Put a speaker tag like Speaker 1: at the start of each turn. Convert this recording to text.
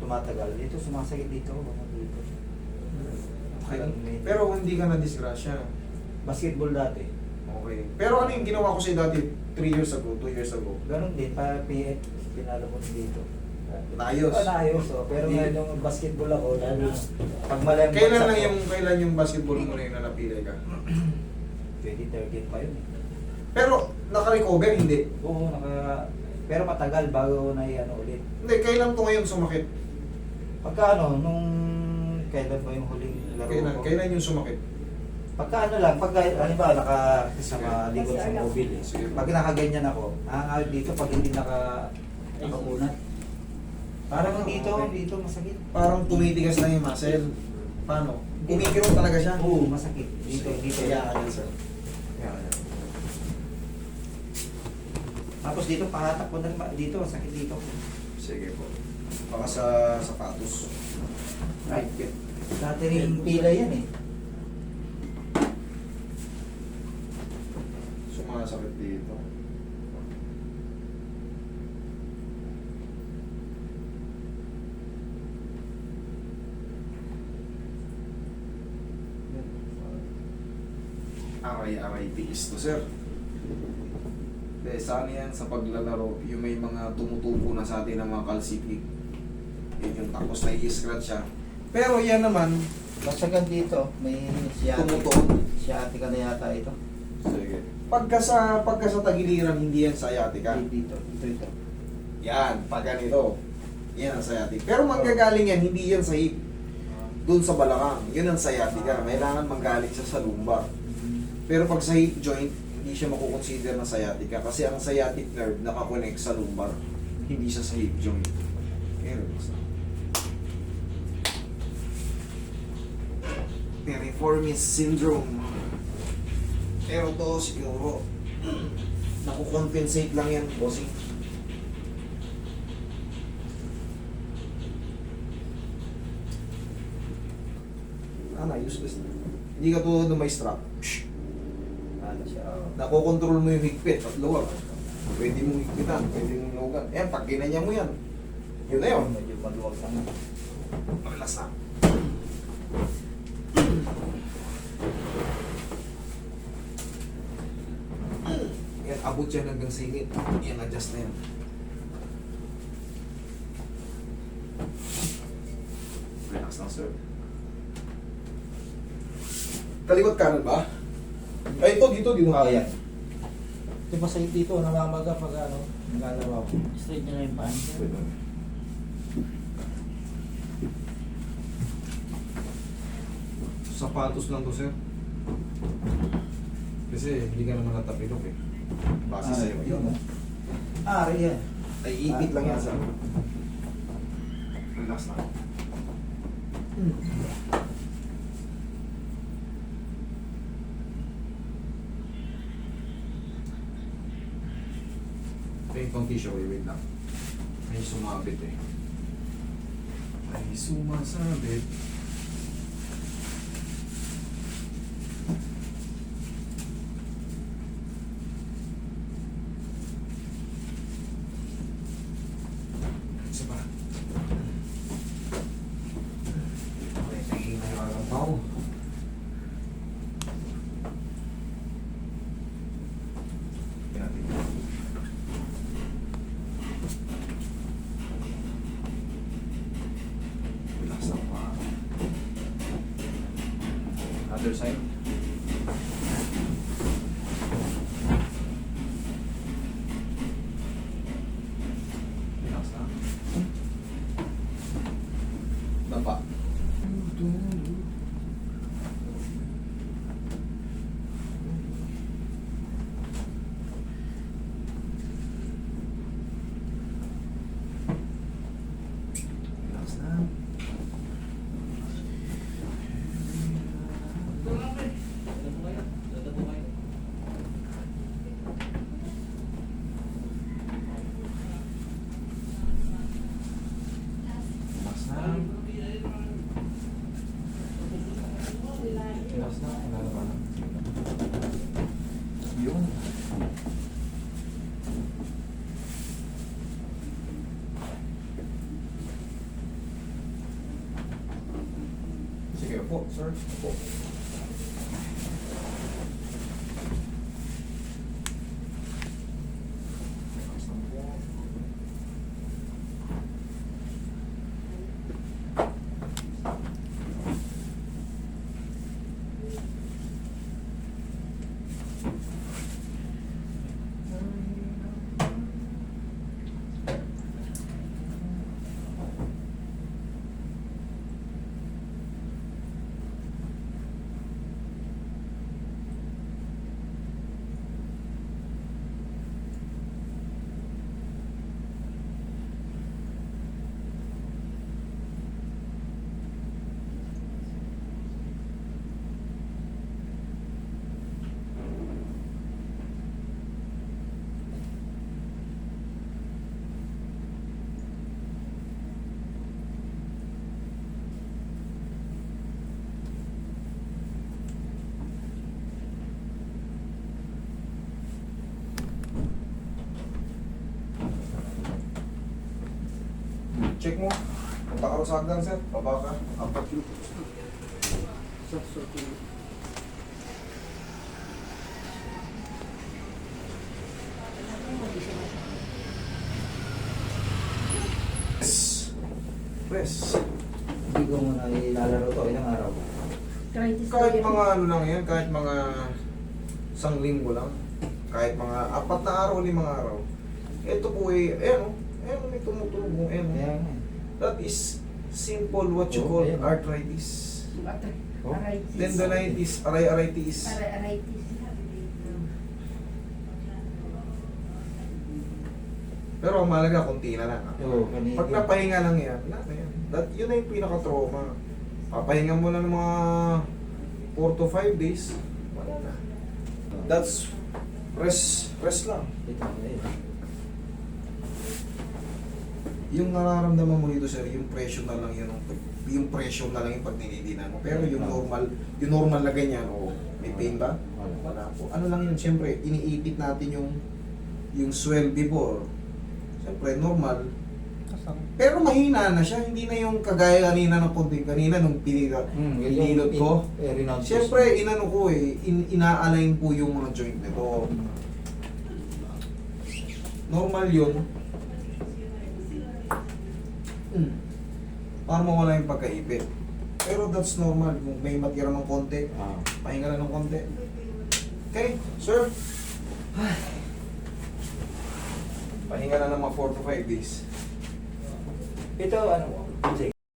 Speaker 1: tumatagal. Dito, sumasakit dito. Dito.
Speaker 2: Okay. Pero hindi ka na-disgrasya.
Speaker 1: Basketball dati.
Speaker 2: Okay. Pero ano yung ginawa ko sa'yo dati 3 years ago, 2 years ago?
Speaker 1: Ganon din, para PF, pinalo mo dito.
Speaker 2: Naayos.
Speaker 1: Naayos, oh. Pero
Speaker 2: Hindi.
Speaker 1: ngayon yung basketball ako, lalo pag mali ang
Speaker 2: Kailan
Speaker 1: bagsak
Speaker 2: lang
Speaker 1: ko,
Speaker 2: kailan yung basketball mo na yung napilay ka?
Speaker 1: 2013 pa yun eh.
Speaker 2: Pero naka-recover, hindi.
Speaker 1: Oo, pero matagal bago na ano ulit.
Speaker 2: Hindi, kailan to ngayon sumakit?
Speaker 1: Pagka ano, kailan ba yung huling laro ko?
Speaker 2: Kailan yung sumakit?
Speaker 1: Pagka ano lang, pagka, ano ba, sa likod sa mobile eh.
Speaker 2: Sige.
Speaker 1: Pag nakaganyan ako, nakakawit dito pag hindi nakakunat. Parang dito masakit.
Speaker 2: Parang tumitigas lang yung muscle. Paano? Kumikirot talaga siya?
Speaker 1: Oo, masakit. Dito.
Speaker 2: Kaya ka yan, sir. Kaya ka yan.
Speaker 1: Tapos dito, pahatak ko na rin, dito, masakit dito.
Speaker 2: Sige po. Baka sa sapatos.
Speaker 1: Right. Dati rin pila yan eh.
Speaker 2: Sumasakit dito. Aray-aray tiis to, sir. Sa ano yan, sa paglalaro, yung may mga tumutubo na sa atin ng mga calcific. Yun yung tapos na i-scratch siya. Pero yan naman,
Speaker 1: Basagan dito, may
Speaker 2: tumutuon.
Speaker 1: sciatica na yata ito.
Speaker 2: Sige. Pagka sa tagiliran, hindi yan sciatica.
Speaker 1: Dito.
Speaker 2: Yan, pag ganito. Yan ang sciatic. Pero manggagaling yan, hindi yan sa hip. Doon sa balakang. Yun ang sciatica. Kailangan manggaling siya sa lumbar. Pero pag sa hip joint, hindi siya makukonsider na sciatica. Kasi ang sciatic nerve nakakonect sa lumbar. Hindi siya sa hip joint. Okay, relax na. Piriformis syndrome. Pero to siguro, nakukompensate lang yan, bossing. Useless na. Hindi ka tulad na may strap.
Speaker 1: Ano siya?
Speaker 2: Nakokontrol mo yung higpit at luwag. Pwede mong higpitan, pwede mong luwagan. Ayan, pag ginanya mo yan, yun na yun.
Speaker 1: Medyo maluwag lang.
Speaker 2: Relax na. Yan, abot yan hanggang singit. Yan, adjust na yan. Relax lang, sir. Kaliwat kanan ba? Ay, dito
Speaker 1: Oh,
Speaker 2: kaya.
Speaker 1: yan. Ito masakit dito, namamaga pag naglalaro ako.
Speaker 3: Straight na yung paan.
Speaker 2: Sapatos lang to, sir. Kasi hindi ka naman natapilok eh. Base sa'yo. Yun.
Speaker 1: Yan.
Speaker 2: Ay, ipit lang yan, sir. Relax na. Okay, itong tissue, wait lang. May sumabit eh. May sumasabit. Isa pa. Okay, naging nakakataw. Relax lang pa. Other side. Relax lang. Baba. Relax lang. Relax lang. Relax lang. Wala naman. Yun. po, sir. Po. Check mo. Punta ka rin sa hagdan, sir. Baba ka. Apat yun. Press.
Speaker 1: Hindi ko muna ilalaro to. Ilang araw?
Speaker 2: Kahit mga ano lang yan, kahit mga isang linggo lang. Kahit mga 4 na araw, 5 araw. Ito po eh, ayan o. Ayan o, may tumutulong. Ayan o.
Speaker 1: Kaya nga.
Speaker 2: That is simple what you
Speaker 1: Oh,
Speaker 2: call
Speaker 1: ayan.
Speaker 2: arthritis.
Speaker 1: Oh.
Speaker 2: Tendonitis, arthritis. Pero ang mahalaga, konti na lang.
Speaker 1: Oo, kanina.
Speaker 2: Pag napahinga lang yan, wala na yan. Yun na yung pinaka-trauma. Papahinga mo na ng mga 4 to 5 days, wala na. That's rest lang.
Speaker 1: Ito, ayun.
Speaker 2: Yung nararamdaman mo dito, sir, yung pressure na lang yun, yung pressure na lang yung pag ninidinan mo. Pero yung normal na ganyan, may pain ba? Wala po. Ano lang yun, siyempre, iniipit natin yung swell before. Siyempre, normal. Pero mahina na siya, hindi na yung kagaya kanina ng konti. Kanina nung pinilot ko. Siyempre, inano ko ina-align po yung mga joint nito. Normal yun. Para mawala yung pagkaipit. Pero that's normal. Kung may matira ng konti, pahinga lang ng konti. Okay, sir. Pahinga na ng mga 4 to 5 days.
Speaker 1: Ito, ano?